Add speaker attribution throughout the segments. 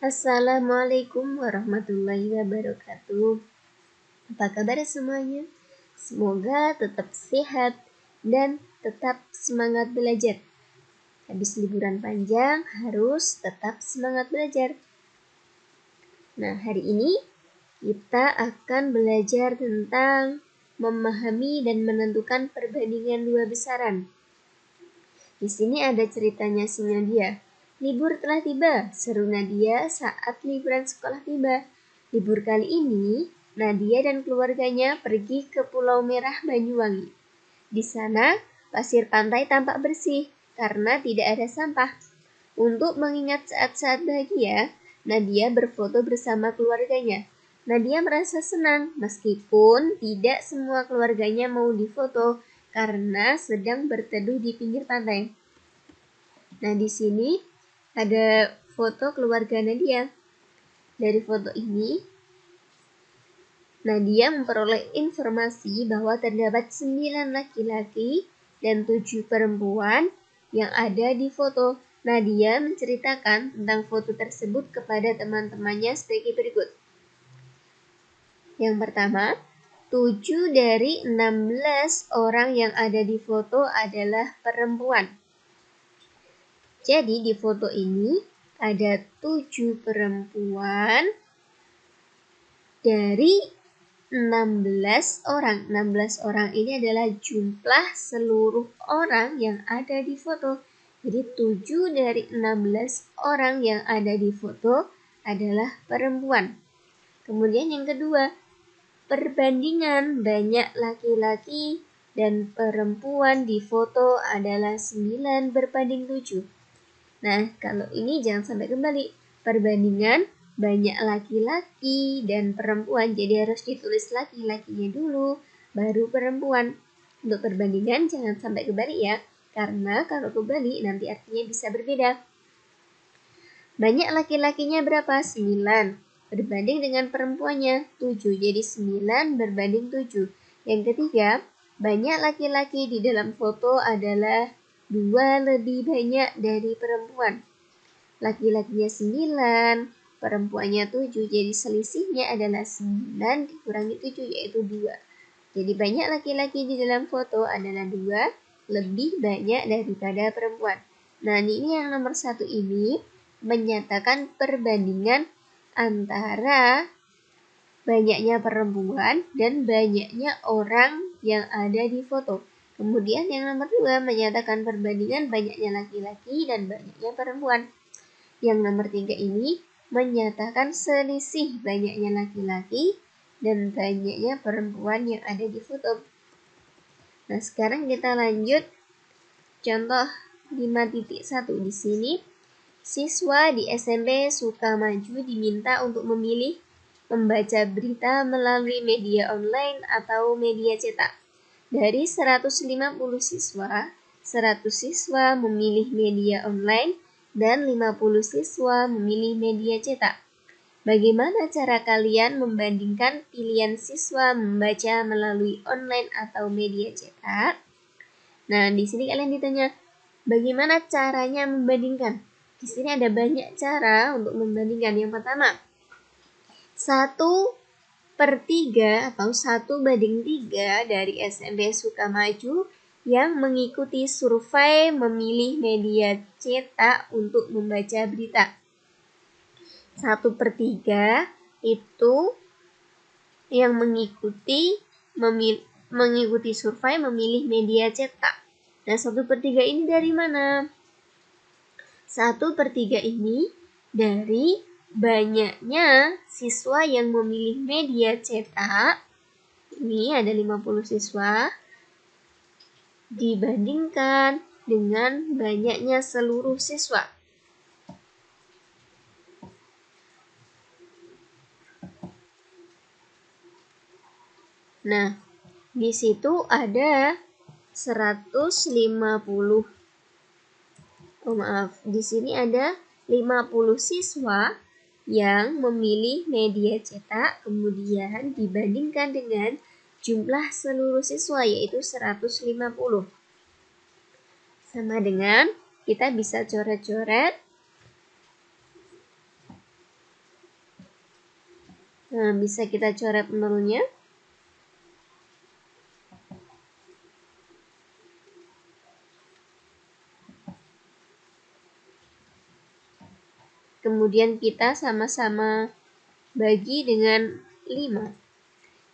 Speaker 1: Assalamualaikum warahmatullahi wabarakatuh. Apa kabar semuanya? Semoga tetap sehat dan tetap semangat belajar. Habis liburan panjang harus tetap semangat belajar. Nah, hari ini kita akan belajar tentang memahami dan menentukan perbandingan dua besaran. Di sini ada ceritanya si Nadia. Libur telah tiba, seru Nadia saat liburan sekolah tiba. Libur kali ini, Nadia dan keluarganya pergi ke Pulau Merah Banyuwangi. Di sana, pasir pantai tampak bersih karena tidak ada sampah. Untuk mengingat saat-saat bahagia, Nadia berfoto bersama keluarganya. Nadia merasa senang meskipun tidak semua keluarganya mau difoto karena sedang berteduh di pinggir pantai. Nah, di sini ada foto keluarga Nadia. Dari foto ini, Nadia memperoleh informasi bahwa terdapat 9 laki-laki dan 7 perempuan yang ada di foto. Nadia menceritakan tentang foto tersebut kepada teman-temannya sebagai berikut. Yang pertama, 7 dari 16 orang yang ada di foto adalah perempuan. Jadi di foto ini ada 7 perempuan dari 16 orang. 16 orang ini adalah jumlah seluruh orang yang ada di foto. Jadi 7 dari 16 orang yang ada di foto adalah perempuan. Kemudian yang kedua, perbandingan banyak laki-laki dan perempuan di foto adalah 9 berbanding 7. Nah, kalau ini jangan sampai kembali. Perbandingan banyak laki-laki dan perempuan. Jadi harus ditulis laki-lakinya dulu, baru perempuan. Untuk perbandingan jangan sampai kembali ya. Karena kalau kembali nanti artinya bisa berbeda. Banyak laki-lakinya berapa? 9. Berbanding dengan perempuannya 7. Jadi 9 berbanding 7. Yang ketiga, banyak laki-laki di dalam foto adalah 2 lebih banyak dari perempuan. Laki-lakinya 9, perempuannya 7. Jadi selisihnya adalah 9 dikurangi 7 yaitu 2. Jadi banyak laki-laki di dalam foto adalah 2 lebih banyak daripada perempuan. Nah, ini yang nomor 1 ini menyatakan perbandingan antara banyaknya perempuan dan banyaknya orang yang ada di foto. Kemudian yang nomor 2 menyatakan perbandingan banyaknya laki-laki dan banyaknya perempuan. Yang nomor 3 ini menyatakan selisih banyaknya laki-laki dan banyaknya perempuan yang ada di foto. Nah, sekarang kita lanjut contoh 5.1 di sini. Siswa di SMP Sukamaju diminta untuk memilih membaca berita melalui media online atau media cetak. Dari 150 siswa, 100 siswa memilih media online dan 50 siswa memilih media cetak. Bagaimana cara kalian membandingkan pilihan siswa membaca melalui online atau media cetak? Nah, di sini kalian ditanya, bagaimana caranya membandingkan? Di sini ada banyak cara untuk membandingkan. Yang pertama, 1/3 atau 1/3 dari SMP Sukamaju yang mengikuti survei memilih media cetak untuk membaca berita. 1/3 itu yang mengikuti survei memilih media cetak. Nah, 1/3 ini dari mana? 1/3 ini dari banyaknya siswa yang memilih media cetak. Ini ada 50 siswa dibandingkan dengan banyaknya seluruh siswa. Nah, di situ ada 150. Di sini ada 50 siswa yang memilih media cetak, kemudian dibandingkan dengan jumlah seluruh siswa yaitu 150. Sama dengan kita bisa coret-coret Nah, bisa kita coret nolnya. Kemudian kita sama-sama bagi dengan 5.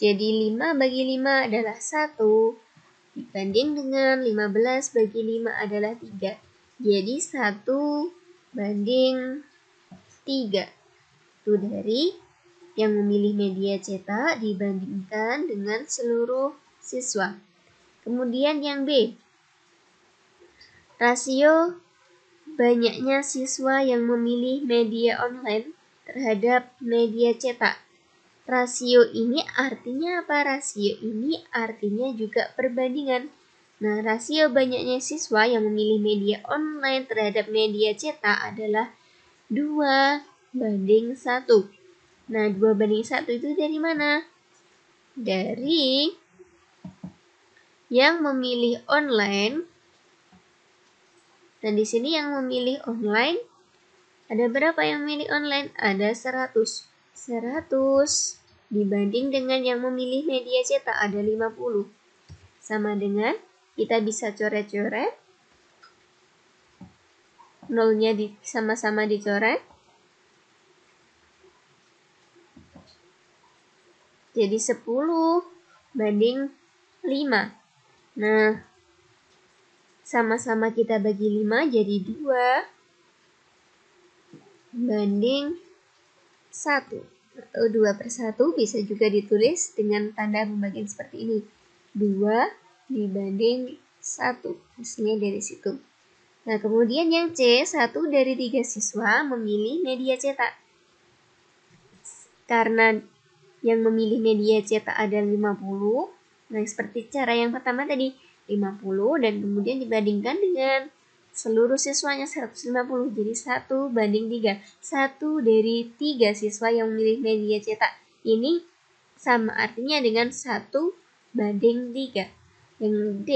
Speaker 1: Jadi 5 bagi 5 adalah 1, dibanding dengan 15 bagi 5 adalah 3. Jadi 1 banding 3. Itu dari yang memilih media cetak dibandingkan dengan seluruh siswa. Kemudian yang B, rasio banyaknya siswa yang memilih media online terhadap media cetak. Rasio ini artinya apa? Rasio ini artinya juga perbandingan. Nah, rasio banyaknya siswa yang memilih media online terhadap media cetak adalah 2 banding 1. Nah, 2 banding 1 itu dari mana? Dari yang memilih online. Dan di sini yang memilih online, ada berapa yang memilih online? Ada 100. 100 dibanding dengan yang memilih media cetak ada 50. Sama dengan kita bisa coret-coret. Nolnya sama-sama dicoret. Jadi 10 banding 5. Nah, sama-sama kita bagi 5 jadi 2 banding 1. Atau 2/1 bisa juga ditulis dengan tanda pembagian seperti ini. 2 dibanding 1. Hasilnya dari situ. Nah, kemudian yang C, 1 dari 3 siswa memilih media cetak. Karena yang memilih media cetak ada 50. Nah, seperti cara yang pertama tadi, 50 dan kemudian dibandingkan dengan seluruh siswanya 150. Jadi 1 banding 3. 1 dari 3 siswa yang memilih media cetak. Ini sama artinya dengan 1 banding 3. Yang D,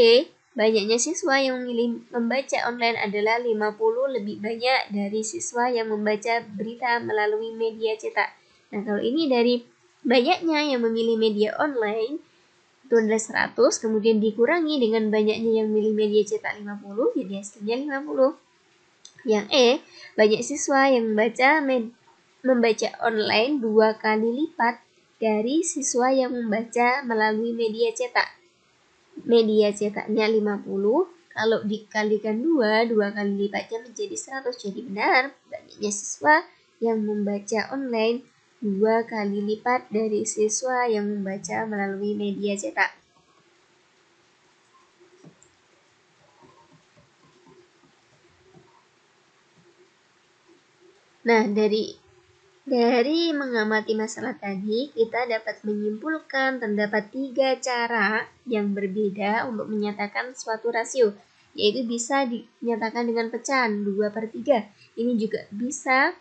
Speaker 1: banyaknya siswa yang memilih membaca online adalah 50 lebih banyak dari siswa yang membaca berita melalui media cetak. Nah, kalau ini dari banyaknya yang memilih media online, itu adalah 100, kemudian dikurangi dengan banyaknya yang memilih media cetak 50, jadi hasilnya 50. Yang E, banyak siswa yang membaca online 2 kali lipat dari siswa yang membaca melalui media cetak. Media cetaknya 50, kalau dikalikan 2 kali lipatnya menjadi 100. Jadi benar, banyaknya siswa yang membaca online 2 kali lipat dari siswa yang membaca melalui media cetak. Nah, dari mengamati masalah tadi, kita dapat menyimpulkan terdapat 3 cara yang berbeda untuk menyatakan suatu rasio, yaitu bisa dinyatakan dengan pecahan 2/3. Ini juga bisa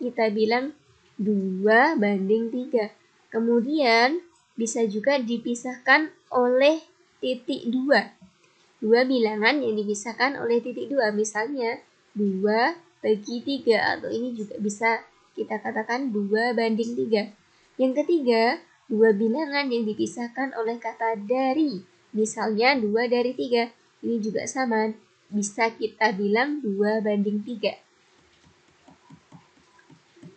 Speaker 1: kita bilang 2 banding 3. Kemudian bisa juga dipisahkan oleh titik 2. 2 bilangan yang dipisahkan oleh titik 2. Misalnya 2 bagi 3, atau ini juga bisa kita katakan 2 banding 3. Yang ketiga, 2 bilangan yang dipisahkan oleh kata dari. Misalnya 2 dari 3. Ini juga sama, bisa kita bilang 2 banding 3.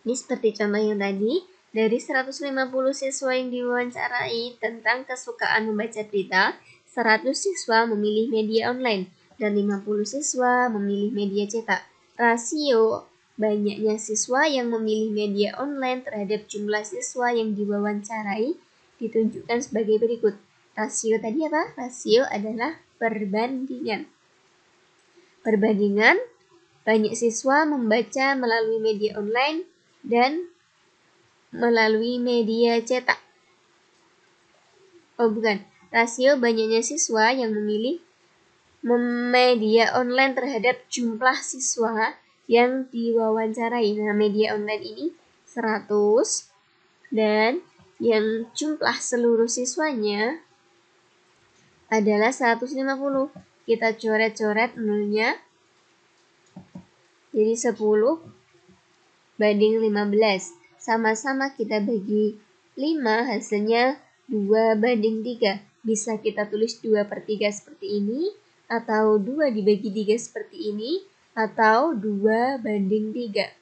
Speaker 1: Ini seperti contoh yang tadi, dari 150 siswa yang diwawancarai tentang kesukaan membaca berita, 100 siswa memilih media online dan 50 siswa memilih media cetak. Rasio banyaknya siswa yang memilih media online terhadap jumlah siswa yang diwawancarai ditunjukkan sebagai berikut. Rasio tadi apa? Rasio adalah perbandingan. Perbandingan banyak siswa membaca melalui media online dan melalui media cetak. Oh bukan, rasio banyaknya siswa yang memilih media online terhadap jumlah siswa yang diwawancarai. Nah, media online ini 100 dan yang jumlah seluruh siswanya adalah 150. Kita coret-coret nolnya. Jadi 10 banding 15. Sama-sama kita bagi 5 hasilnya 2:3. Bisa kita tulis 2/3 seperti ini, atau 2 dibagi 3 seperti ini, atau 2:3.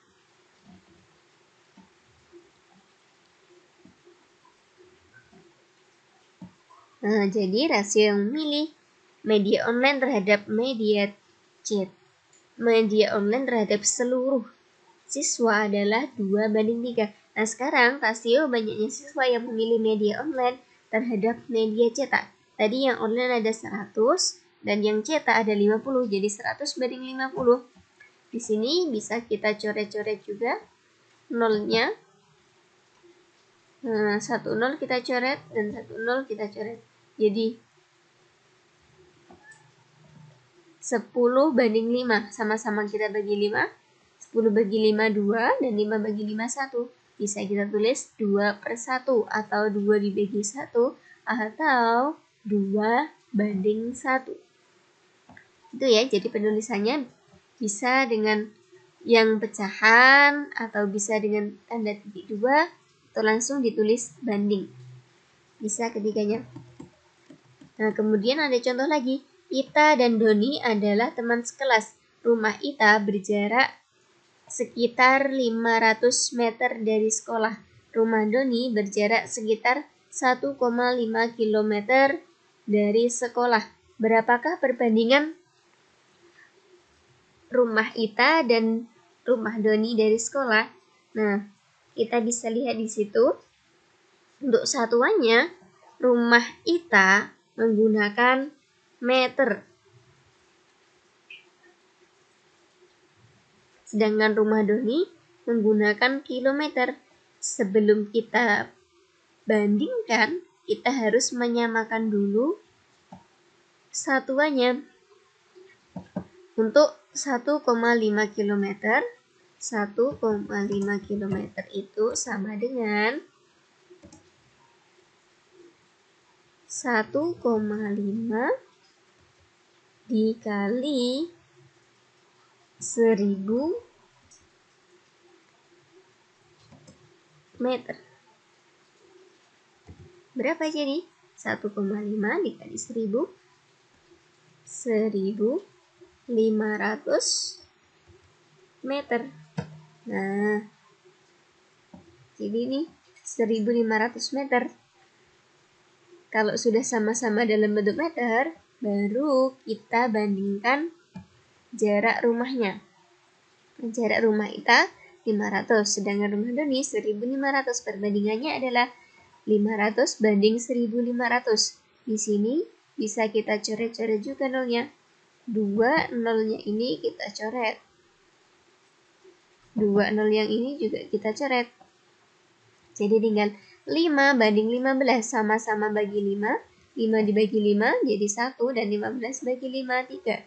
Speaker 1: Nah, jadi rasio yang memilih media online terhadap media chat. Media online terhadap seluruh siswa adalah 2:3. Nah, sekarang rasio banyaknya siswa yang memilih media online terhadap media cetak. Tadi yang online ada 100 dan yang cetak ada 50, jadi 100:50. Di sini bisa kita coret-coret juga nolnya. Nah, 1 0 kita coret dan 1 0 kita coret. Jadi 10:5, sama-sama kita bagi 5. 10/5 2 dan 5/5 1. Bisa kita tulis 2/1 atau 2 dibagi 1 atau 2:1. Itu ya, jadi penulisannya bisa dengan yang pecahan atau bisa dengan tanda titik 2 atau langsung ditulis banding. Bisa ketiganya. Nah, kemudian ada contoh lagi. Ita dan Doni adalah teman sekelas. Rumah Ita berjarak sekitar 500 meter dari sekolah. Rumah Doni berjarak sekitar 1,5 km dari sekolah. Berapakah perbandingan rumah Ita dan rumah Doni dari sekolah? Nah, kita bisa lihat di situ. Untuk satuannya, rumah Ita menggunakan meter. Sedangkan rumah Doni menggunakan kilometer. Sebelum kita bandingkan, kita harus menyamakan dulu satuannya. Untuk 1,5 km, 1,5 km itu sama dengan 1,5 dikali 1000 meter. Berapa jadi? 1,5 dikali 1000, 1500 meter. Nah, jadi ini 1500 meter. Kalau sudah sama-sama dalam bentuk meter, baru kita bandingkan jarak rumahnya. Jarak rumah Ita 500, sedangkan rumah Doni 1500. Perbandingannya adalah 500 banding 1500. Di sini bisa kita coret-coret juga nolnya. 2 nolnya ini kita coret. 2 nol yang ini juga kita coret. Jadi tinggal 5 banding 15, sama-sama bagi 5. 5 dibagi 5 jadi 1 dan 15 bagi 5 3.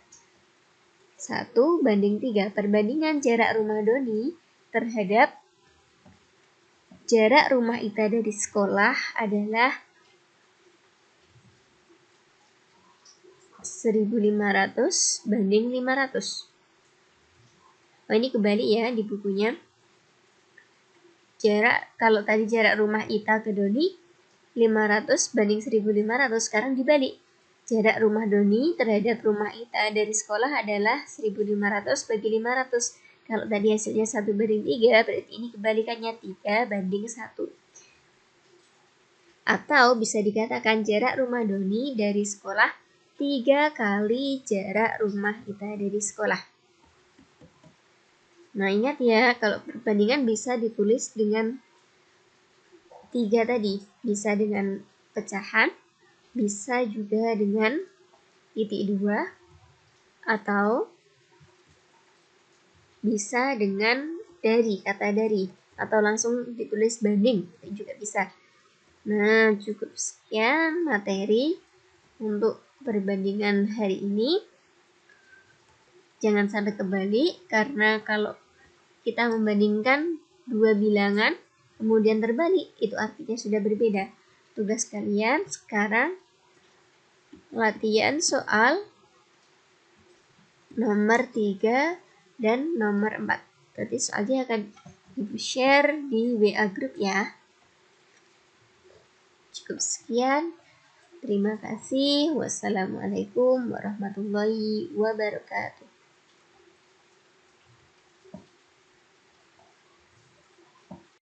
Speaker 1: 1:3. Perbandingan jarak rumah Doni terhadap jarak rumah Ita dari sekolah adalah 1500 banding 500. Oh, ini kebalik ya di bukunya. Kalau tadi jarak rumah Ita ke Doni 500 banding 1500, sekarang dibalik. Jarak rumah Doni terhadap rumah Ita dari sekolah adalah 1500 bagi 500. Kalau tadi hasilnya 1:3, berarti ini kebalikannya 3:1. Atau bisa dikatakan jarak rumah Doni dari sekolah 3 kali jarak rumah Ita dari sekolah. Nah, ingat ya, kalau perbandingan bisa ditulis dengan 3 tadi. Bisa dengan pecahan, bisa juga dengan titik 2, atau bisa dengan kata dari, atau langsung ditulis banding, itu juga bisa. Nah, cukup sekian materi untuk perbandingan hari ini. Jangan sampai kebalik, karena kalau kita membandingkan dua bilangan kemudian terbalik, itu artinya sudah berbeda. Tugas kalian sekarang latihan soal nomor 3 dan nomor 4. Berarti soalnya akan Ibu share di WA group ya. Cukup sekian. Terima kasih. Wassalamualaikum warahmatullahi wabarakatuh.